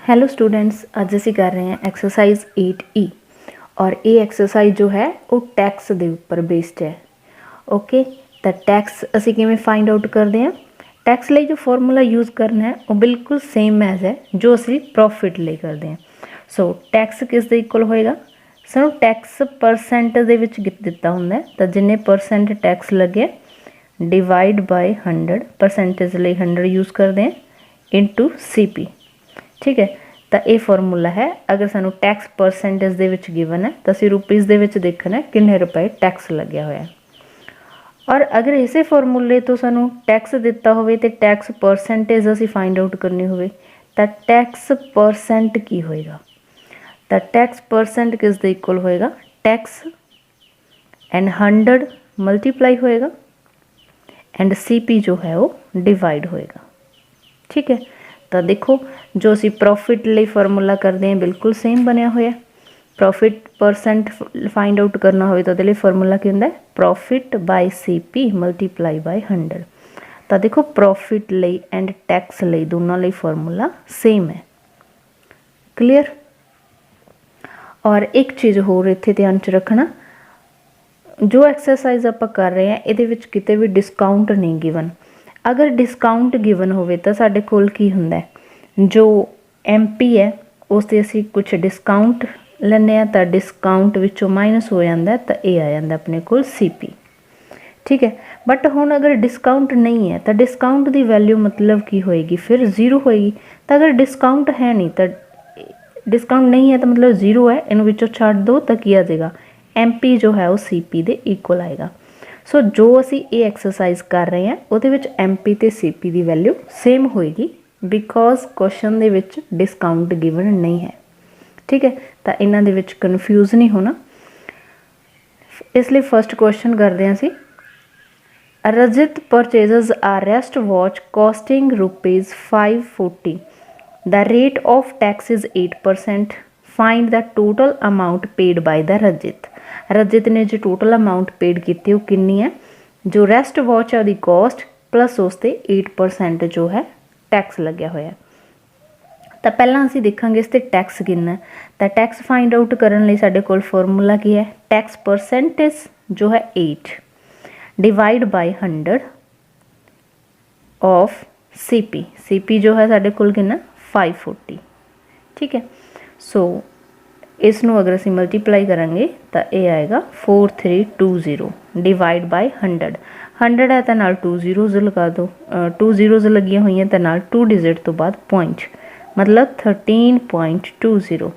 Hello students, अज असी कर रहे हैं एक्सरसाइज 8E और ये एक्सरसाइज जो है वो टैक्स के उपर बेस्ड है। ओके, तो टैक्स असी किवें फाइंड आउट करते हैं। टैक्स लिए जो फॉर्मूला यूज़ करना है वो बिल्कुल सेम एज है जो असी प्रॉफिट लिए करते हैं। सो टैक्स किस दे इक्वल होएगा, सानू टैक्स परसेंट दे विच दिता हुंदा है, तो जिन्ने परसेंट टैक्स लगे डिवाइड बाय 100, परसेंटेज लिए 100 यूज़ करते हैं इंटू CP। ठीक है, तो ये फॉर्मूला है। अगर सानू टैक्स परसेंटेज दे विच गिवन है तो असी रुपीज़ दे विच देखना है किन्ने रुपए टैक्स लग्या होया है। और अगर इसे फॉर्मूले तो सानू टैक्स दिता होवे ते टैक्स परसेंटेज असी फाइंड आउट करनी होवे तो टैक्स परसेंट की होएगा। तो टैक्स परसेंट किस दे इक्वल होएगा, टैक्स एंड 100 मल्टीप्लाई होएगा एंड CP जो है वो डिवाइड होएगा। ठीक है, तो देखो जो असी प्रॉफिट लिए फॉर्मूला करते हैं बिल्कुल सेम बनया होया। प्रॉफिट परसेंट फाइंड आउट करना हो तो फॉर्मूला की होंदा है profit by CP multiply by 100। तो देखो प्रॉफिट लिए एंड टैक्स लिए दोनों लिए फॉर्मूला सेम है। क्लीयर। और एक चीज़ होर इत्थे ध्यान च रखना, जो एक्सरसाइज आप कर रहे हैं ये किते भी डिस्काउंट नहीं गिवन। अगर डिस्काउंट गिवन होवे तो साडे कोल की हुंदा है, जो MP है उस ते असी कुछ डिस्काउंट लैने तो डिस्काउंट विचों माइनस हो जाता है तो ये आ जाता अपने कोल CP। ठीक है, बट हुण अगर डिस्काउंट नहीं है तो डिस्काउंट की वैल्यू मतलब की होएगी, फिर 0 होएगी। तो अगर डिस्काउंट है नहीं तो डिस्काउंट नहीं है तो मतलब 0 है, इन विचों छड्ड दो तो की आ जाएगा MP जो है वो CP दे इक्वल आएगा। सो जो असी ये एक्सरसाइज कर रहे हैं वो MP ते CP की वैल्यू सेम होएगी because question they which discount given नहीं है। ठीक है, तो इन्हां दे विच कन्फ्यूज नहीं होना, इसलिए फर्स्ट क्वेश्चन करते हैं असी। Rajit purchases a wrist watch costing ₹540, the rate of tax is 8%, find the total amount paid by the Rajit. Rajit ने जो टोटल अमाउंट पेड की वो कितनी है, जो रेस्ट वॉच है उसकी कॉस्ट प्लस उसते 8% जो है टैक्स लग्या होया। तो पहला असी देखांगे इस ते टैक्स कितना है। तो टैक्स फाइंड आउट करने लई साडे कोल फॉर्मूला की है, टैक्स परसेंटेज जो है 8 डिवाइड बाय 100 ऑफ CP जो है साडे कोल कितना 540। ठीक है, सो इसनों अगर असी मल्टीप्लाई करेंगे तो ये आएगा 4320 डिवाइड बाय 100 है तो नाल 2 zeros लगा दो, 2 zeros लगियां हुई हैं तो नाल 2 डिजिट तो बाद पॉइंट मतलब 13.20।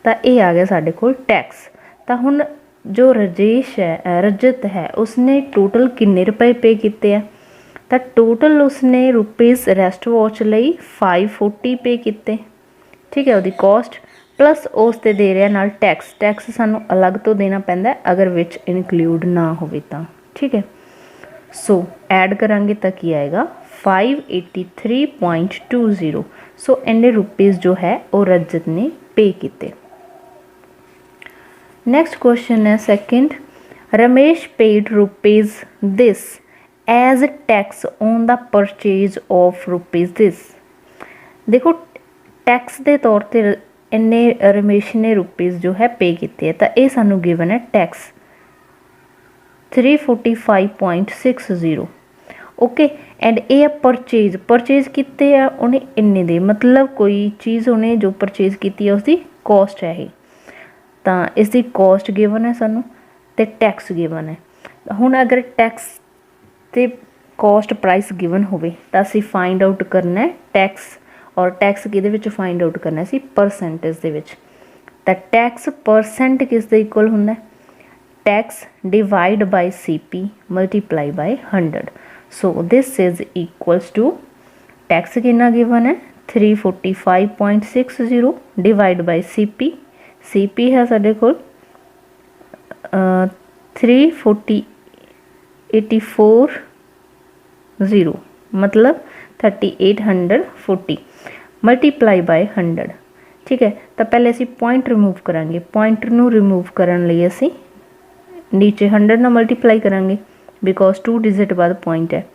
तो ये आ गया साडे कोल टैक्स। तो हुण जो रजेश है रजत है उसने टोटल किन्ने रुपए पे किते हैं, तो टोटल उसने रुपीज़ रेस्ट वॉच लई 540 पे किते। ठीक है, उसकी कॉस्ट प्लस उस ते दे रहा नाल टैक्स। टैक्स सानू अलग तो देना पैंदा अगर विच इनकलूड ना होवे तां। ठीक है, सो ऐड करांगे तो की आएगा 583.20। सो इन्ने रुपीज़ जो है वो रजत ने पे किते। नेक्स्ट क्वेश्चन है second, Ramesh paid rupees this as tax on the purchase of rupees this. देखो टैक्स के तौर पर इन्ने रमेश ने रुपीज़ जो है पे किए, तो ये सानू गिवन है टैक्स 345.60। ओके, एंड ये परचेज किते है उन्हें इन्ने दे, मतलब कोई चीज़ उन्हें जो परचेज की है उसकी कॉस्ट है ये, तो इसकी कॉस्ट गिवन है सानू ते टैक्स गिवन है। हुण अगर टैक्स ते कॉस्ट प्राइस गिवन होवे तो असी फाइंड आउट करना है टैक्स, और टैक्स किहदे विच फाइंड आउट करना सी परसेंटेज दे विच। तो टैक्स परसेंट किस दे इक्वल हुंदा है, tax divide by CP multiply by 100। So this is equals to tax कितना गिवन है 345.60 डिवाइड बाय CP है साडे कोल 340 मतलब 3840 मल्टीप्लाई बाय 100। ठीक है, तो पहले असी पॉइंट रिमूव करांगे, पॉइंट नू रिमूव करन लई असी नीचे 100 ना मल्टीप्लाई करांगे बिकॉज 2 डिजिट बाद पॉइंट है,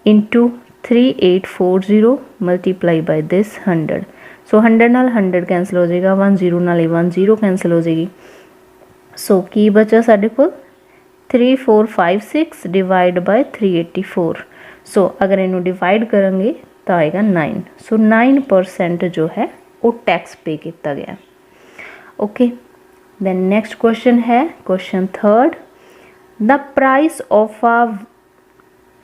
इंटू 3840 मल्टीप्लाई बाय दिस 100। सो 100 नाल 100 कैंसल हो जाएगा, 10 नाल 10 कैंसल हो जाएगी। सो की बचा साडे कोल 3456 डिवाइड बाय 384। सो अगर इनू डिवाइड करेंगे तो आएगा 9। सो 9% जो है वो टैक्स पे किया गया। ओके, दैन नैक्सट क्वेश्चन है question third, the price of a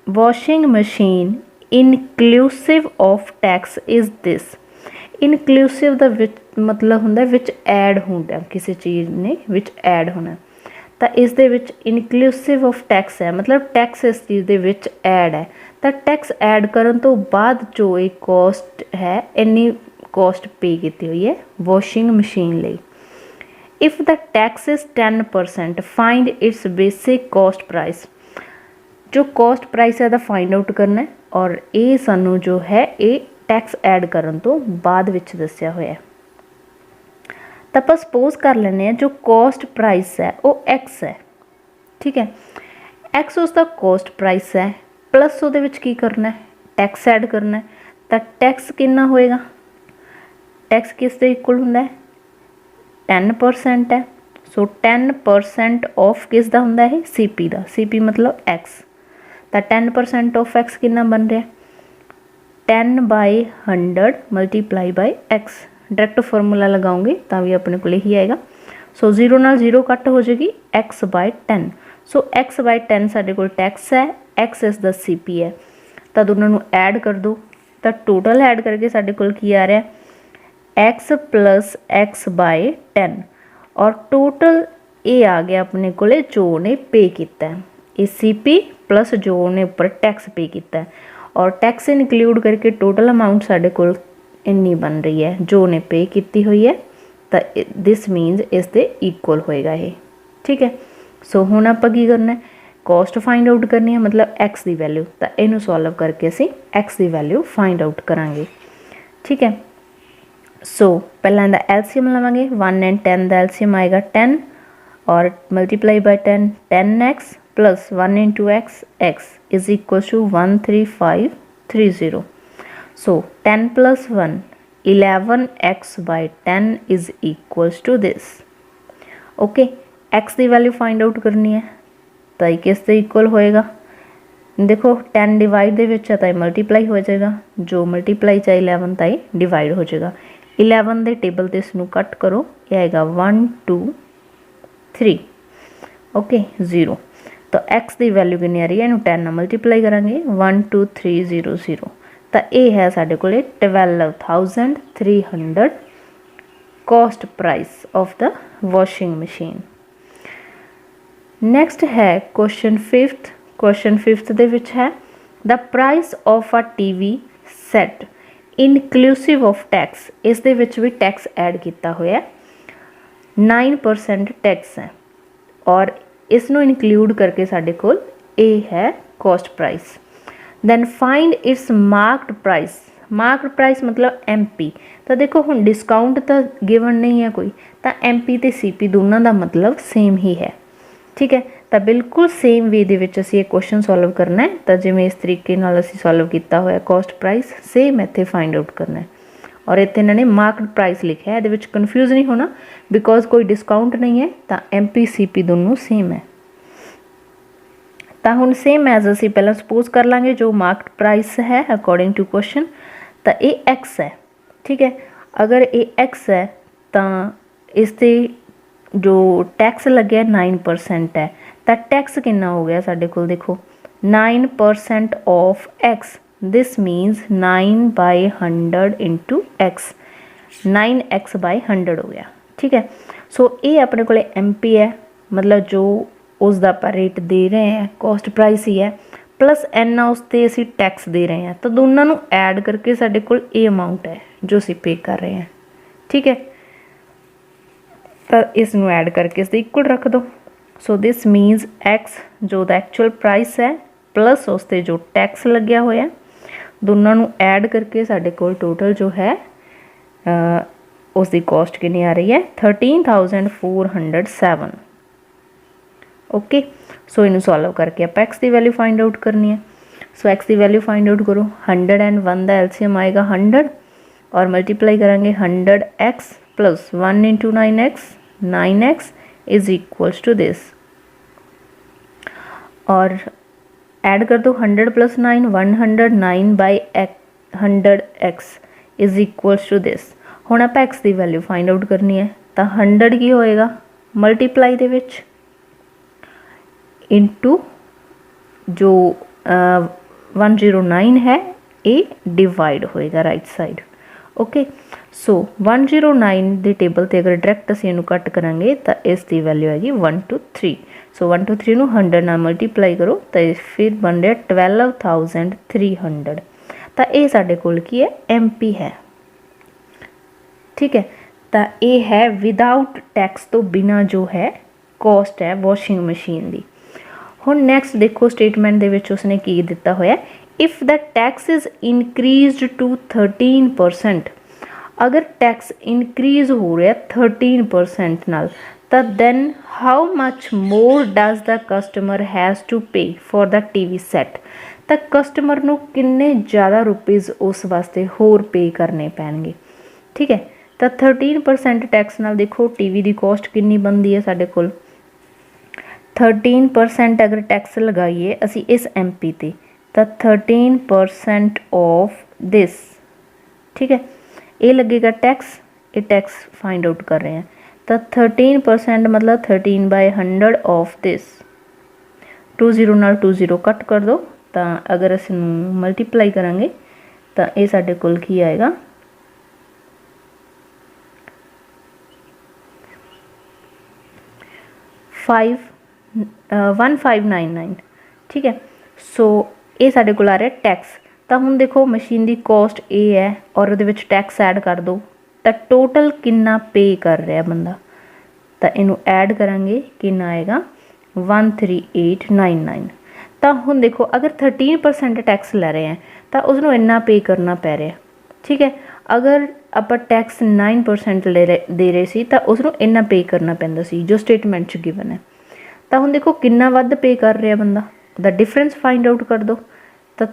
washing machine inclusive of tax is this. Inclusive का विच मतलब होंगे विच ऐड होंगे, किसी चीज़ ने विच ऐड होना, तो इस दे विच इनक्लूसिव ऑफ टैक्स है, मतलब टैक्स इस चीज़ दे विच ऐड है। तो टैक्स ऐड करन तो बाद जो एक कॉस्ट है इन्नी कॉस्ट पे की हुई है वॉशिंग मशीन लई। If the tax is 10% find its basic cost price. जो कॉस्ट प्राइस है फाइंड आउट करना है, और ये सानू जो है ये टैक्स ऐड करन तो बाद विच दस्या होया है। तो आप सपोज कर लेने जो कॉस्ट प्राइस है वो एक्स है, ठीक है, एक्स उसका कॉस्ट प्राइस है, प्लस वो की करना है टैक्स ऐड करना है। तो टैक्स कितना होएगा, टैक्स किस दे इक्वल होंदा है 10% है। सो 10% ऑफ किस दा होंदा है CP दा, CP मतलब एक्स। तो 10% ऑफ एक्स कितना बन रहा है 10/100 multiply by x. Direct formula लगाओगे तो भी अपने को ही आएगा। सो 0 नाल 0 कट हो जाएगी x/10। सो x/10 साढ़े को टैक्स है, x इस द CP है, तो दोनों ऐड कर दो तो टोटल ऐड करके साढ़े को आ रहा है x + x/10, और टोटल ये आ गया अपने को जो ने पे किया है, ये CP प्लस जो ने उपर टैक्स पे किया है, और टैक्स इनकलूड करके टोटल अमाउंट साढ़े को इन्नी बन रही है जो ने पे की हुई है। तो दिस मीनस इस दे इक्वल होएगा ये, ठीक है। सो हुण आपां की करना है कॉस्ट फाइंड आउट करनी है, मतलब एक्स की वैल्यू। तो इनू सॉल्व करके असीं एक्स की वैल्यू फाइंड आउट करांगे, ठीक है। सो पहला इहदा एलसीएम लवांगे, 1 and 10 का एलसीएम आएगा 10, और multiply by 10 10x plus 1 into x, x is equal to 13530। So 10 + 1 11x/10 is equals to this. Okay, x की वैल्यू फाइंड आउट करनी है तो ये किस दे इक्वल होएगा, देखो 10 डिवाइड दे विच है तो मल्टीप्लाई हो जाएगा, जो मल्टीप्लाई चाहे 11 तो डिवाइड हो जाएगा। 11 के टेबल से इसनू कट करो, ये आएगा 1 2 3, ओके 0। तो x की वैल्यू कितनी आ रही है, इनू 10 मल्टीप्लाई करांगे 12300। तो ये है साढ़े को 12,300 cost price of the washing machine. Next है क्वेश्चन फिफ्थ। क्वेश्चन फिफ्थ दे विच है the price of a TV set inclusive of tax. इस दे विच भी टैक्स ऐड किया होया 9% टैक्स है, और इसनों इनक्लूड करके साढ़े कोल ए है cost price. Then find its marked price. Marked price मतलब MP। तो देखो हुण डिस्काउंट तो गिवन नहीं है कोई, तो MP तो CP दोनों का मतलब सेम ही है, ठीक है। तो बिल्कुल सेम वे दे विच असीं ये क्वेश्चन सॉल्व करना है। तो जिवें इस तरीके नाल असीं सॉल्व किया होया कॉस्ट प्राइस, सेम इत्थे फाइंड आउट करना है, और इत्थे इन्होंने मार्कड प्राइस लिखा है, ये कन्फ्यूज नहीं होना बिकॉज कोई डिस्काउंट नहीं है। तो MP CP दोनों सेम है। तो हुण सेम एज असीं पहलां सपोज कर लांगे जो मार्कड प्राइस है अकॉर्डिंग टू क्वेश्चन, तो ये एक्स है, ठीक है। अगर ये एक्स है तो इससे जो टैक्स लगे 9% है, तो टैक्स कितना हो गया साढ़े को, देखो 9% of x, this means 9/100 into x, 9x/100 हो गया, ठीक है। सो ये अपने को MP है, मतलब जो उसका आप रेट दे रहे हैं कॉस्ट प्राइस ही है, प्लस एना उस पर असी टैक्स दे रहे हैं, तो दोनों को ऐड करके साढ़े को ये अमाउंट है जो असी पे कर रहे हैं, ठीक है। तो इसनों ऐड करके इसके इक्वल रख दो। सो दिस मीनस एक्स जो द एक्चुअल प्राइस है प्लस उस पर जो टैक्स लग्या होया, दोनों को ऐड करके साढ़े को टोटल जो है उसकी कॉस्ट कितनी आ रही है 13,407। ओके, सो इनू सॉल्व करके आप एक्स की वैल्यू फाइंड आउट करनी है। सो एक्स की वैल्यू फाइंड आउट करो, 101 का एलसीएम आएगा 100, और मल्टीप्लाई करेंगे 100x plus 1 into 9x is equals to this, और ऐड कर दो 100 plus 9 109 by 100x is equals to this. हुण आपां x की वैल्यू फाइंड आउट करनी है, तो 100 की होएगा मल्टीप्लाई दे विच इंटू जो 109 है ये डिवाइड होएगा राइट साइड। ओके, सो 109 दी टेबल ते अगर डायरैक्ट असीं इहनूं कट करांगे तो इसकी वैल्यू हैगी 123। सो 123 नूं 100 नाल मल्टीप्लाई करो तो फिर बन रहा 12,300। तो ये साडे कोल की है MP है। ठीक है, तो ये है विदाउट टैक्स तो बिना जो है कॉस्ट है वॉशिंग मशीन की। हुण नैक्सट देखो स्टेटमेंट दे विच उसने की दिता होया, if the tax is increased to 13%, अगर टैक्स इनक्रीज़ हो रहा 13% नाल, तो then how much more does the customer has to pay for the TV set, तो कस्टमर नूं किन्ने ज़्यादा रुपीज़ उस वास्ते होर पे करने पैणगे। ठीक है, तो 13% टैक्स नाल देखो TV की कॉस्ट कितनी बनती है साडे कोल 13% अगर टैक्स लगाइए असी इस MP ते, तो 13% ऑफ दिस। ठीक है, ये लगेगा टैक्स, ये टैक्स फाइंड आउट कर रहे हैं, तो 13% मतलब 13/100 ऑफ दिस। 20 नाल 20 कट कर दो, तो अगर असीं मल्टीप्लाई करांगे तो ये साडे कोल की आएगा 1599। ठीक है, सो ये साडे कोल आ रहा टैक्स। तो हुण देखो मशीन की कॉस्ट ये है और उहदे विच टैक्स ऐड कर दो, तो टोटल कितना पे कर रहा बंदा, तो इनू ऐड करांगे कितना आएगा 13899। तो हुण देखो अगर 13% टैक्स लै रहे हैं तो उसनू इन्ना पे करना पै रहा। ठीक है, अगर आप टैक्स 9% दे रहे सी तो उसनू इन्ना पे करना पैंदा सी जो स्टेटमेंट च गिवन है। तो हुण देखो कितना वध पे कर रहा बंदा, द डिफरेंस फाइंड आउट कर दो, तो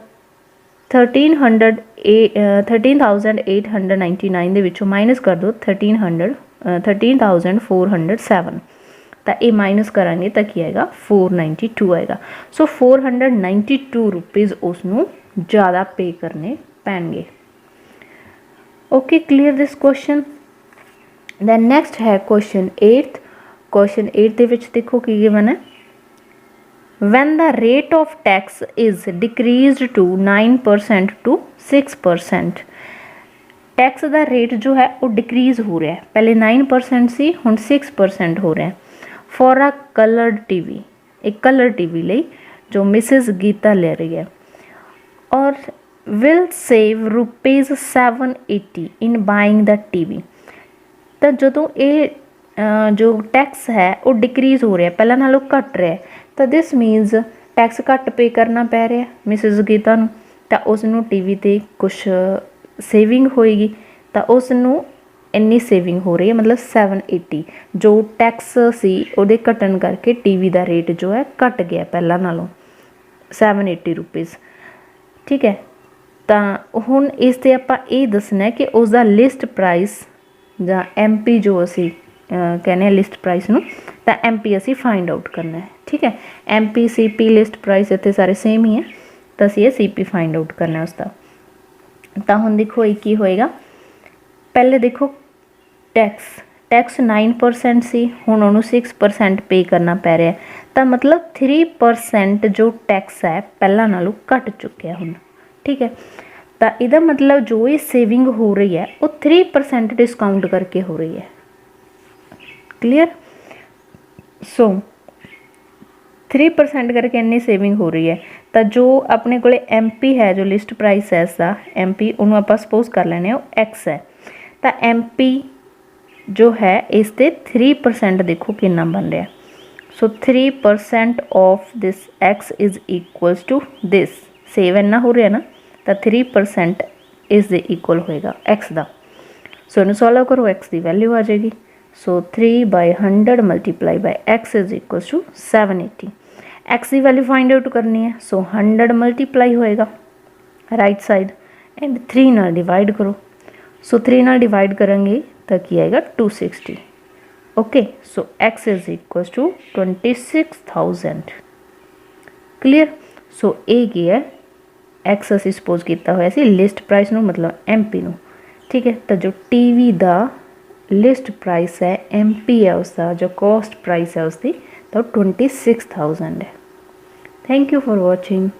13,899 दे विचों माइनस कर दो 13,407, तो ये माइनस करांगे तो की आएगा 492 आएगा। सो 492 रुपीज़ उसनू ज़्यादा पे करने पैणगे। Okay, clear this question. Then next है क्वेश्चन 8। क्वेश्चन 8 दे विच देखो की गिवन है, when the rate of tax is decreased to 9% to 6%, tax का रेट जो है वो डिक्रीज़ हो रहा है, पहले 9% सी हुण 6% हो रहा है फॉर अ कलर्ड TV, एक कलर TV ਲਈ जो मिसिज गीता ले रही है, और will save ₹780 in buying the TV। तो जदों ये जो टैक्स है वो डिक्रीज़ हो रहा है, पहले नालों घट रहा है, तो दिस मीनस टैक्स घट पे करना पै रहा मिसिज गीता नूं, तो उसनू TV ते कुछ सेविंग होएगी, तो उसनू इन्नी सेविंग हो रही है, मतलब 780 जो टैक्स सी उहदे घटन करके TV का रेट जो है घट गया पहला नालों 780 रुपीज़। ठीक है, तो हुण इस ते आपां ये दसना है कि उसका लिस्ट प्राइस जां MP जो असी कहने लिस्ट प्राइस नूं, तो MP असी फाइंड आउट करना है। ठीक है, MP CP लिस्ट प्राइस इतने सारे सेम ही है, तो असी ये CP फाइंड आउट करना है उसका। तो हुण देखो ये की होएगा, पहले देखो टैक्स 9% सी, हुण उहनूं 6% पे करना पै रहा है, तो मतलब 3% जो टैक्स है पहला नालों घट चुकिया हुण। ठीक है, तो इहदा मतलब जो ये सेविंग हो रही है वो 3% डिस्काउंट करके हो रही है। क्लियर, सो 3% करके इन्नी सेविंग हो रही है, तो जो अपने को MP है जो लिस्ट प्राइस है इसका MP उन्होंने आप सपोज कर लेने X है, तो MP जो है इस ते 3% देखो कितना बन रहा है। So 3% of this X is equals to this, save इन्ना हो रहा है ना, तो 3% इस दे इक्वल होएगा X का। सो इन्हूं सॉल्व करो, X की वैल्यू आ जाएगी। So 3/100 multiply by X is equals to 780। X की वैल्यू फाइंड आउट करनी है, सो 100 मल्टीप्लाई होएगा राइट साइड एंड 3 नाल डिवाइड करो, सो 3 ਨਾਲ डिवाइड करेंगे तो की आएगा 260। Okay, so x is equal to 26,000। Clear. So ये की है एक्स असी सपोज किया हुआ सी लिस्ट प्राइस नू मतलब MP नू। ठीक है, तो जो टीवी का लिस्ट प्राइस है MP है उसका जो कॉस्ट प्राइस है उसकी तो 26,000 है। Thank you for watching.